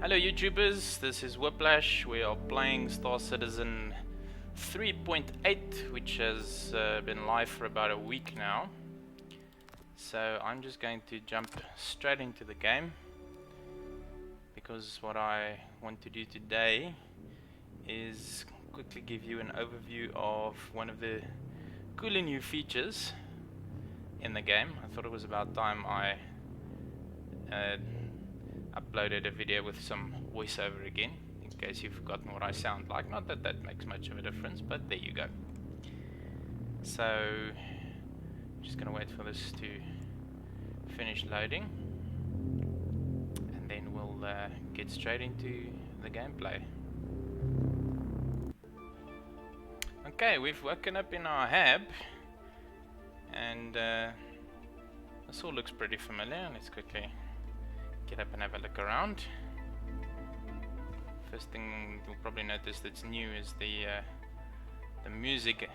Hello YouTubers, this is Whiplash. We are playing Star Citizen 3.8, which has been live for about a week now. So I'm just going to jump straight into the game, because what I want to do today is quickly give you an overview of one of the cooler new features in the game. I thought it was about time I uploaded a video with some voiceover again, in case you've forgotten what I sound like. Not that that makes much of a difference, but there you go. So, just gonna wait for this to finish loading, and then we'll get straight into the gameplay. Okay, we've woken up in our hab, and this all looks pretty familiar. Let's quickly get up and have a look around. First thing you'll probably notice that's new is the music,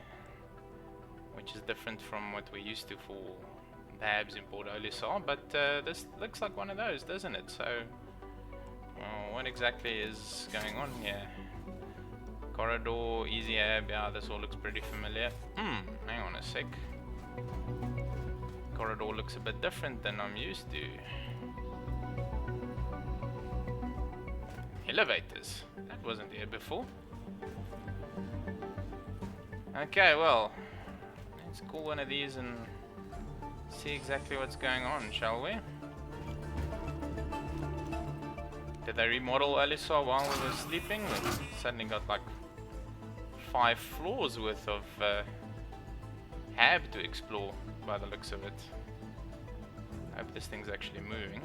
which is different from what we're used to for the habs in Port Olisar, but this looks like one of those, doesn't it? So, well, what exactly is going on here? Corridor, easy hab, yeah, this all looks pretty familiar. Hang on a sec. Corridor looks a bit different than I'm used to. Elevators. That wasn't here before. Okay, well, let's call one of these and see exactly what's going on, shall we? Did they remodel Olisar while we were sleeping? We suddenly got like 5 floors worth of hab to explore by the looks of it. I hope this thing's actually moving.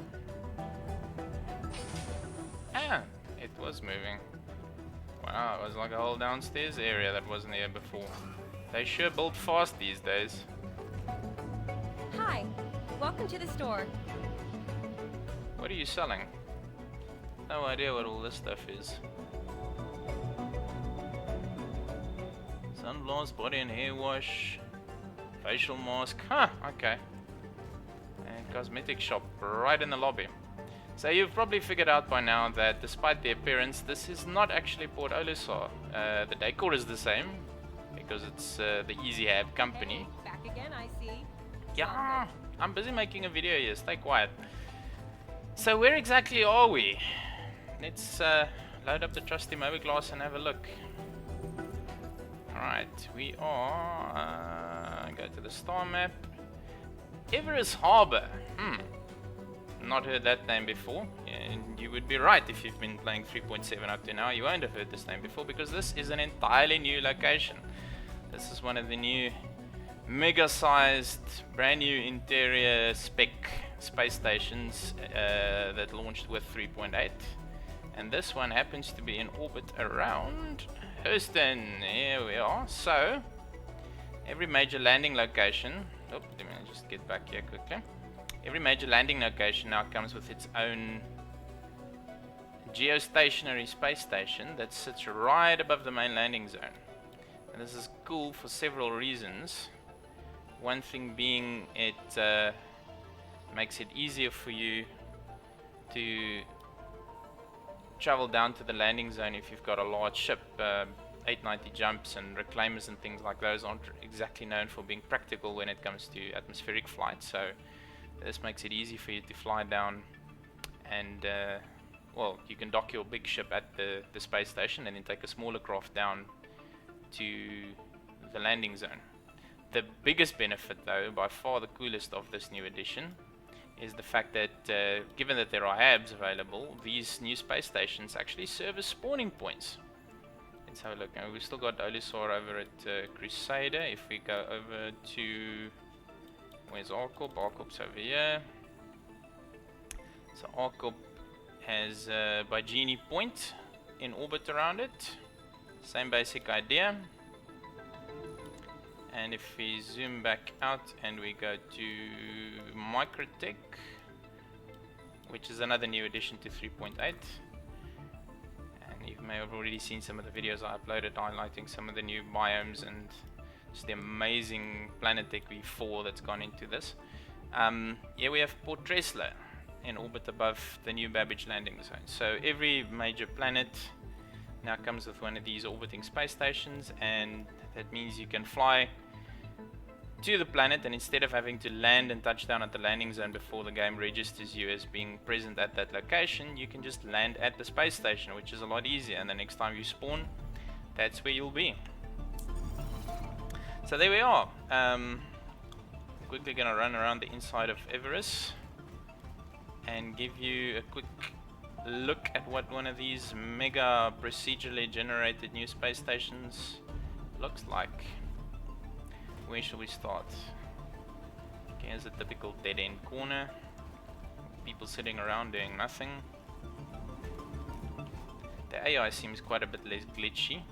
Ah! It was moving. Wow, it was like a whole downstairs area that wasn't here before. They sure build fast these days. Hi, welcome to the store. What are you selling? No idea what all this stuff is. Sunblast, body and hair wash, facial mask. Huh, okay. And cosmetic shop right in the lobby. So you've probably figured out by now that despite the appearance, this is not actually Port Olisar. The decor is the same, because it's the Easy Hab company. Hey, back again, I see. Yeah, I'm busy making a video here, stay quiet. So where exactly are we? Let's load up the trusty Mobiglass and have a look. Alright, we are... go to the star map. Everus Harbor. Not heard that name before, and you would be right if you've been playing 3.7 up to now. You won't have heard this name before, because this is an entirely new location. This is one of the new mega-sized, brand new interior spec space stations that launched with 3.8, and this one happens to be in orbit around Houston. Here we are. So every major landing location, let me just get back here quickly. Every major landing location now comes with its own geostationary space station that sits right above the main landing zone. And this is cool for several reasons. One thing being it makes it easier for you to travel down to the landing zone if you've got a large ship. 890 jumps and reclaimers and things like those aren't exactly known for being practical when it comes to atmospheric flight. So this makes it easy for you to fly down, and well, you can dock your big ship at the space station and then take a smaller craft down to the landing zone. The biggest benefit, though, by far the coolest of this new edition, is the fact that given that there are habs available, these new space stations actually serve as spawning points. Let's have a look. Now, we've still got Olisar over at Crusader. If we go over to... where's Arcorp? Arcorp's over here. So Arcorp has Bygenie Point in orbit around it. Same basic idea. And if we zoom back out and we go to Microtech, which is another new addition to 3.8. And you may have already seen some of the videos I uploaded highlighting some of the new biomes and the amazing Planetech V4 that's gone into this. Here we have Port Tresla, in orbit above the new Babbage landing zone. So every major planet now comes with one of these orbiting space stations, and that means you can fly to the planet, and instead of having to land and touch down at the landing zone before the game registers you as being present at that location, you can just land at the space station, which is a lot easier, and the next time you spawn, that's where you'll be. So there we are. Quickly gonna run around the inside of Everus and give you a quick look at what one of these mega procedurally generated new space stations looks like. Where shall we start? Okay, here's a typical dead-end corner. People sitting around doing nothing. The AI seems quite a bit less glitchy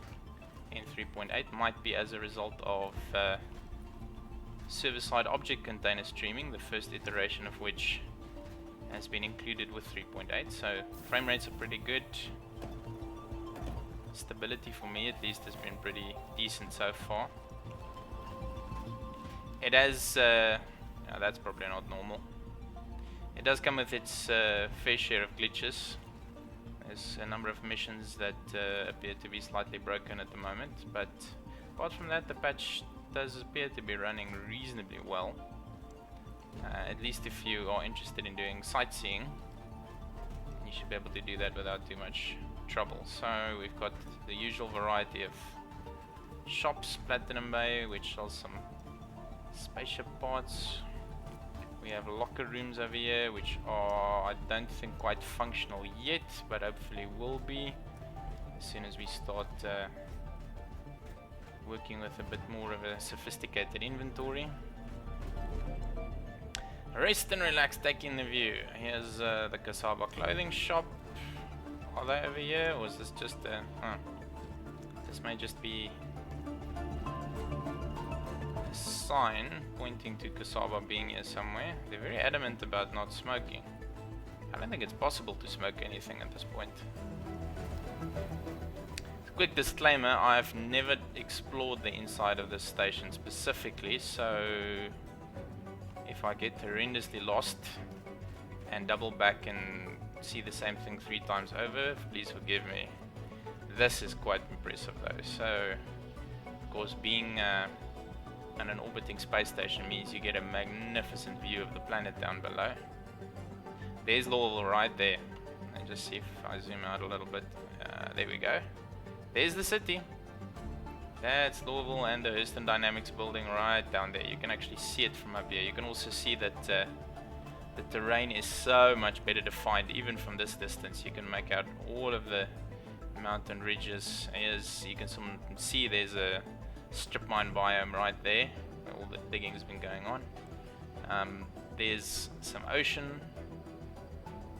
in 3.8. Might be as a result of server-side object container streaming, the first iteration of which has been included with 3.8. So frame rates are pretty good. Stability for me at least has been pretty decent so far. It has, no, that's probably not normal. It does come with its fair share of glitches. There's a number of missions that appear to be slightly broken at the moment, but apart from that, the patch does appear to be running reasonably well. At least if you are interested in doing sightseeing, you should be able to do that without too much trouble. So we've got the usual variety of shops, Platinum Bay, which sells some spaceship parts. We have locker rooms over here, which are, I don't think, quite functional yet, but hopefully will be as soon as we start working with a bit more of a sophisticated inventory. Rest and relax, taking the view. Here's the Kasaba clothing shop. Are they over here, or is this just a... This may just be a sign pointing to Kasaba being here somewhere. They're very adamant about not smoking. I don't think it's possible to smoke anything at this point. Quick disclaimer, I've never explored the inside of this station specifically, so if I get horrendously lost and double back and see the same thing 3 times over, please forgive me. This is quite impressive though. So, of course, being on an orbiting space station means you get a magnificent view of the planet down below. There's Louisville right there. And just see if I zoom out a little bit. There we go. There's the city. That's Louisville and the Hurston Dynamics building right down there. You can actually see it from up here. You can also see that the terrain is so much better defined even from this distance. You can make out all of the mountain ridges. As you can see, there's a strip mine biome right there where all the digging has been going on. There's some ocean.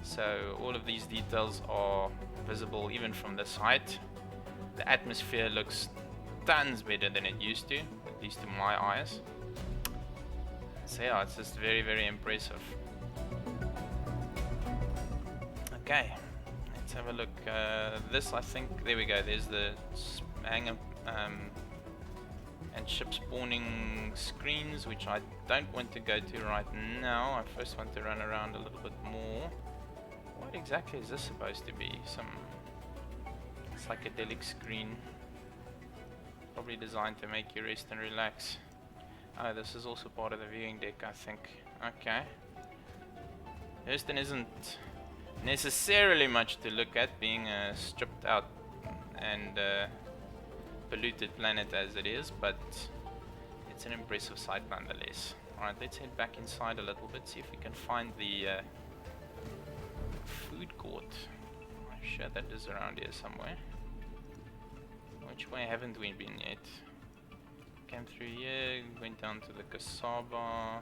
So all of these details are visible even from this height. The atmosphere looks tons better than it used to, at least to my eyes. So yeah, it's just very, very impressive. Okay, let's have a look. This, I think, there we go. There's the hangar and ship spawning screens, which I don't want to go to right now. I first want to run around a little bit more. What exactly is this supposed to be? Some psychedelic screen, probably designed to make you rest and relax. Oh, this is also part of the viewing deck, I think. Okay. Hurston isn't necessarily much to look at, being a stripped out and polluted planet as it is, but it's an impressive sight nonetheless. Alright, let's head back inside a little bit, see if we can find the food court. I'm sure that is around here somewhere. Which way haven't we been yet? Came through here, went down to the Kasaba.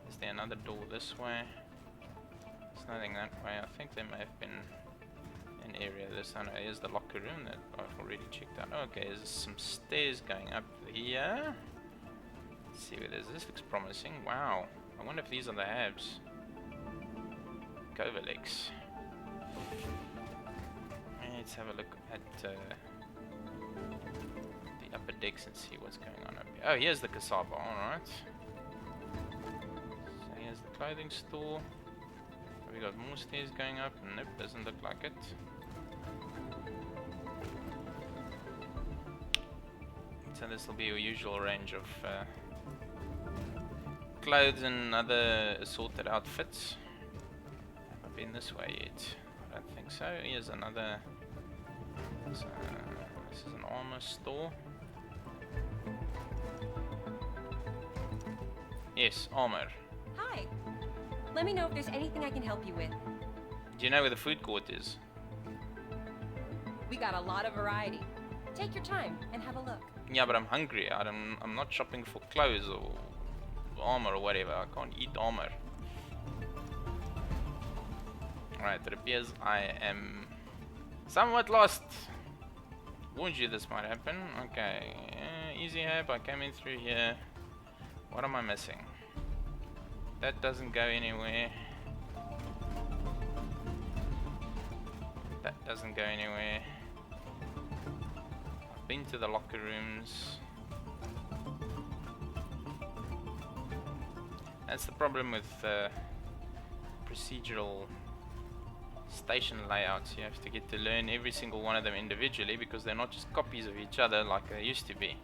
Is there another door this way? There's nothing that way. I think there may have been an area this time. Here's the locker room that I've already checked out. Okay, there's some stairs going up here. Let's see where this is. This looks promising. Wow. I wonder if these are the habs. Coverlex. Let's have a look at the upper decks and see what's going on up here. Oh, here's the Kasaba, alright. So here's the clothing store. we got more stairs going up? Nope, doesn't look like it. So this will be your usual range of clothes and other assorted outfits. Have I been this way yet? I don't think so. Here's another. So, this is an armor store. Yes, armor. Hi. Let me know if there's anything I can help you with. Do you know where the food court is? We got a lot of variety. Take your time and have a look. Yeah, but I'm hungry. I'm not shopping for clothes or armor or whatever. I can't eat armor. Alright, it appears I am somewhat lost. Warned you this might happen. Okay, easy help. I came in through here. What am I missing? That doesn't go anywhere. That doesn't go anywhere. I've been to the locker rooms. That's the problem with procedural station layouts. You have to get to learn every single one of them individually because they're not just copies of each other like they used to be.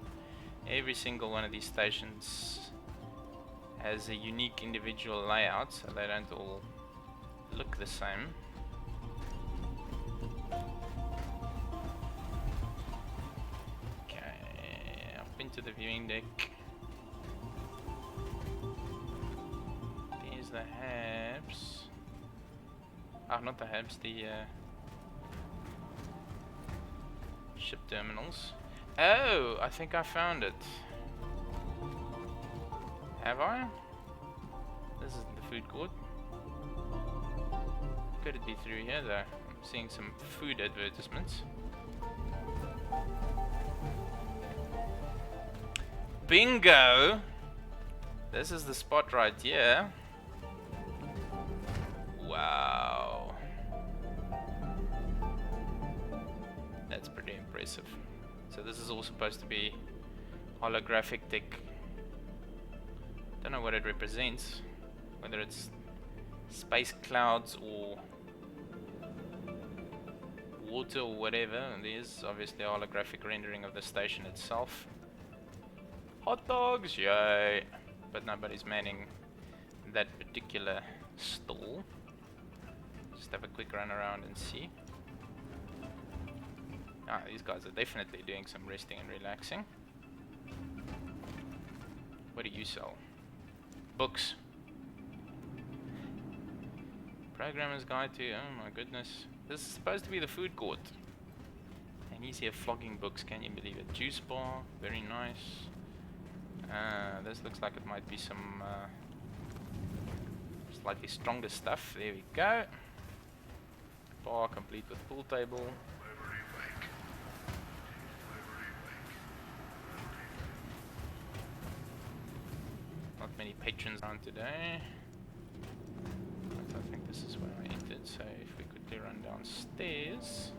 Every single one of these stations has a unique individual layout, so they don't all look the same. Okay, I've been to the viewing deck. There's the hubs. Oh, not the hubs, the ship terminals. Oh, I think I found it. Have I? This is the food court. Could it be through here though? I'm seeing some food advertisements. Bingo! This is the spot right here. Wow. That's pretty impressive. So this is all supposed to be holographic tech. Don't know what it represents, whether it's space clouds or water or whatever. There's obviously a holographic rendering of the station itself. Hot dogs, yay! But nobody's manning that particular stall. Just have a quick run around and see. Ah, these guys are definitely doing some resting and relaxing. What do you sell? Books. Programmer's guide to, oh my goodness. This is supposed to be the food court. And he's here flogging books, can you believe it? Juice bar, very nice. This looks like it might be some slightly stronger stuff. There we go. Bar complete with pool table. Not many patrons around today. But I think this is where I entered, so if we quickly run downstairs.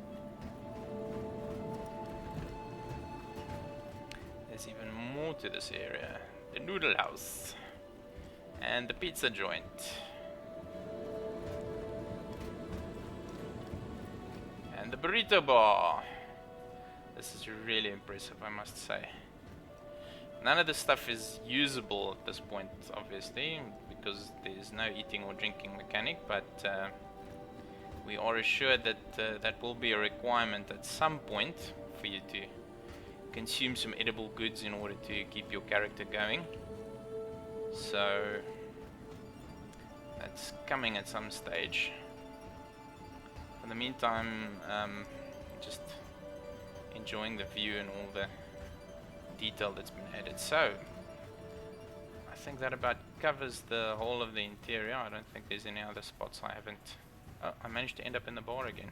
There's even more to this area. The noodle house. And the pizza joint. And the burrito bar. This is really impressive, I must say. None of this stuff is usable at this point, obviously, because there's no eating or drinking mechanic, but we are assured that that will be a requirement at some point for you to consume some edible goods in order to keep your character going. So that's coming at some stage. In the meantime, just enjoying the view and all the detail that's been added. So I think that about covers the whole of the interior. I don't think there's any other spots I haven't. Oh, I managed to end up in the bar again.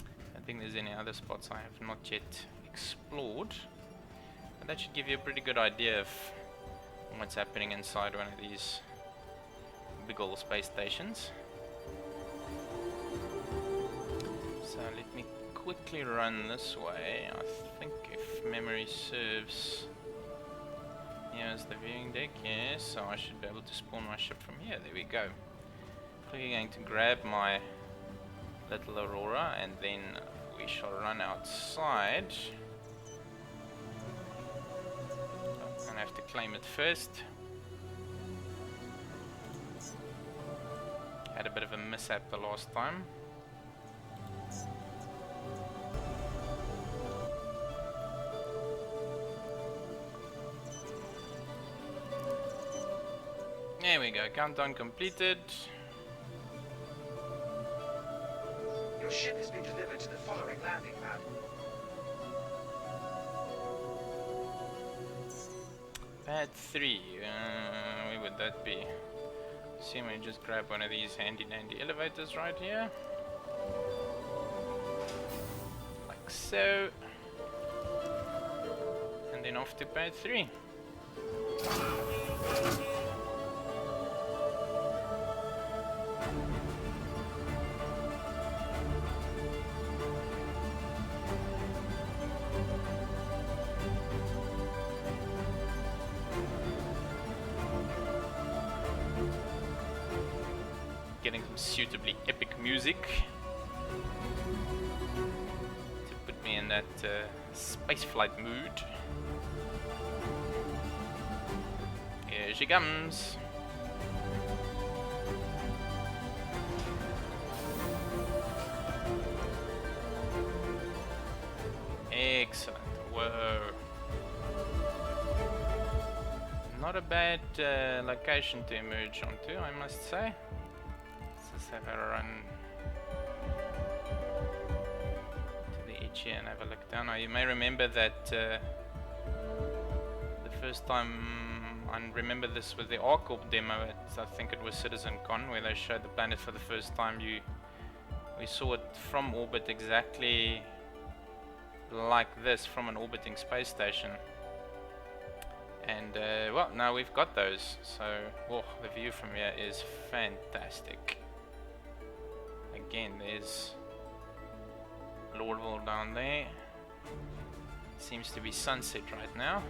I don't think there's any other spots I have not yet explored. But that should give you a pretty good idea of what's happening inside one of these big old space stations. So let me quickly run this way. I think if memory serves, here's the viewing deck. Yes, so I should be able to spawn my ship from here. There we go. Quickly going to grab my little Aurora and then we shall run outside. I'm gonna have to claim it first. Had a bit of a mishap the last time. There we go, countdown completed. Your ship has been delivered to the following landing pad. Pad 3, where would that be? Assume I just grab one of these handy dandy elevators right here. Like so. And then off to pad 3. Getting some suitably epic music to put me in that spaceflight mood. Here she comes. Excellent. Whoa. Not a bad location to emerge onto, I must say. Let's have a run to the edge here and have a look down. Now you may remember that the first time, I remember this with the ArcCorp demo at, I think it was CitizenCon, where they showed the planet for the first time. We saw it from orbit exactly like this from an orbiting space station. And well, now we've got those, so oh, the view from here is fantastic. Again, there's Lordville down there. Seems to be sunset right now.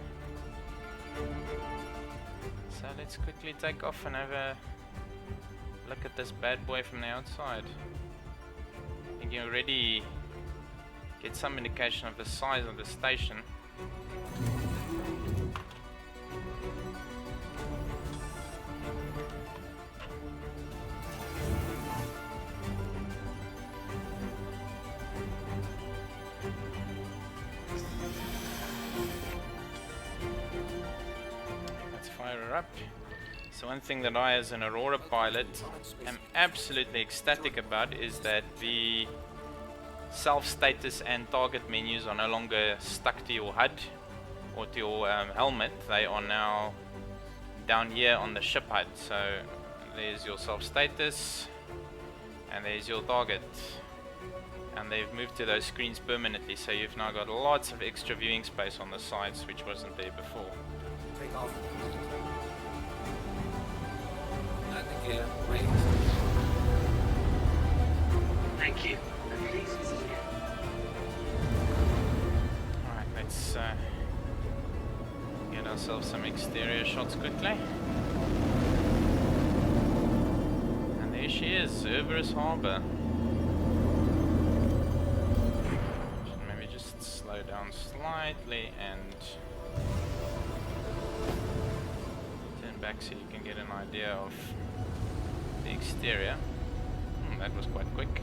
So let's quickly take off and have a look at this bad boy from the outside. You can already get some indication of the size of the station. Up. So one thing that I as an Aurora pilot am absolutely ecstatic about is that the self-status and target menus are no longer stuck to your HUD or to your helmet. They are now down here on the ship HUD. So there's your self-status and there's your target, and they've moved to those screens permanently, so you've now got lots of extra viewing space on the sides which wasn't there before. Take off. Yeah, wait. Thank you. And please visit again. Alright, let's get ourselves some exterior shots quickly. And there she is, Everus Harbor. Should maybe just slow down slightly and turn back so you can get an idea of the exterior. That was quite quick.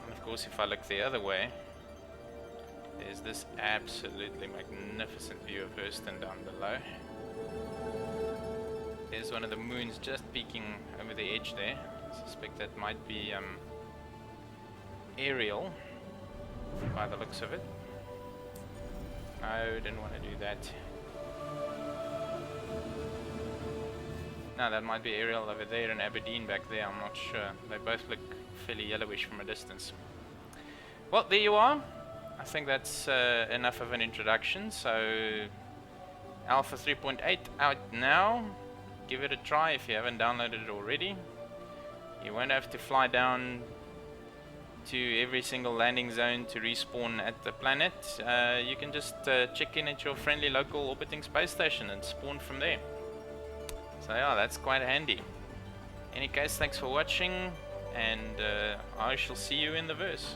And of course, if I look the other way, there's this absolutely magnificent view of Hurston down below. There's one of the moons just peeking over the edge there. I suspect that might be aerial by the looks of it. No, didn't want to do that. No, that might be aerial over there and Aberdeen back there, I'm not sure. They both look fairly yellowish from a distance. Well, there you are. I think that's enough of an introduction. So, Alpha 3.8 out now. Give it a try if you haven't downloaded it already. You won't have to fly down to every single landing zone to respawn at the planet, you can just check in at your friendly local orbiting space station and spawn from there. So yeah, that's quite handy. In any case, thanks for watching, and I shall see you in the verse.